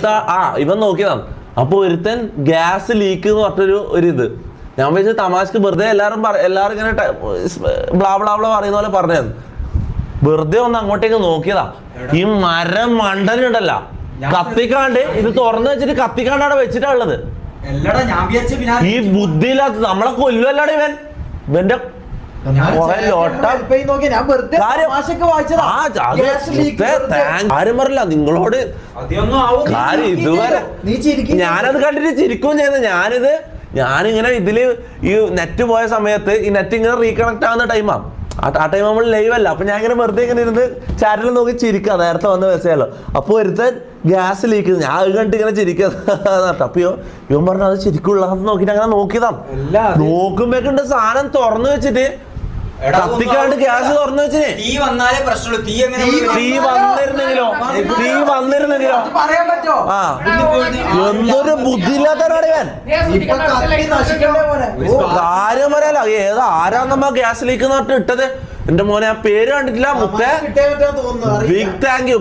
അടുത്ത ഇവൻ നോക്കിയതാണ്. അപ്പൊ ഒരുത്തൻ ഗ്യാസ് ലീക്ക് എന്ന് പറഞ്ഞൊരു ഇത് ഞാൻ വിചാരിച്ച തമാശക്ക് വെറുതെ എല്ലാരും ഇങ്ങനെ ബ്ലാ ബ്ലാ ബ്ലാ പറയുന്ന പോലെ പറഞ്ഞത്. വെറുതെ ഒന്ന് അങ്ങോട്ടേക്ക് നോക്കിയതാ. ഈ മരം മണ്ടനുണ്ടല്ല കത്തിക്കാണ്ട് ഇത് തുറന്നു വെച്ചിട്ട് കത്തിക്കാണ്ട് അവിടെ വെച്ചിട്ടാ ഉള്ളത്. ഈ ബുദ്ധിയില്ലാത്ത നമ്മളെ കൊല്ലുവല്ലാടെ ഇവന്റെ ആരും പറയില്ല നിങ്ങളോട് കാര്യം ഇതുവരെ ഞാനത് കണ്ടിട്ട് ചിരിക്കുകയും ചെയ്യുന്നത്. ഞാനിങ്ങനെ ഇതില് ഈ നെറ്റ് പോയ സമയത്ത് ഈ നെറ്റ് ഇങ്ങനെ റീകണക്ട് ആവുന്ന ടൈമാണ്. ആ ടൈം നമ്മൾ ലൈവ് അല്ല. അപ്പൊ ഞാൻ ഇങ്ങനെ വെറുതെ ഇങ്ങനെ ഇരുന്ന് ചാറ്റിൽ നോക്കി ചിരിക്കുക. നേരത്തെ വന്ന മെസ്സേജല്ലോ. അപ്പൊ ഒരുത്തൻ ഗ്യാസ് ലീക്ക് ഞാൻ അത് കണ്ടിട്ട് ഇങ്ങനെ ചിരിക്കുക. അപ്പൊ ഇവൻ പറഞ്ഞു അത് ശരിക്കുള്ള നോക്കിട്ട് അങ്ങനെ നോക്കിയതാണ്. നോക്കുമ്പോണ്ട് സാധനം തുറന്നു വെച്ചിട്ട് കത്തിക്കാണ്ട് ഗ്യാസ് തുറന്നു വെച്ചിട്ട് തീ വന്നിരുന്നെങ്കിലോ എന്തൊരു ബുദ്ധിയില്ലാത്തവരാണ് ഇവൻ. കാര്യം പറയാലോ ആരാ നമ്മ ഗ്യാസ് ലീക്ക് പറഞ്ഞിട്ട് ഇട്ടത്. എന്റെ മോനെ ആ പേര് കണ്ടിട്ടില്ല. മുത്തേ ബിഗ് താങ്ക് യു.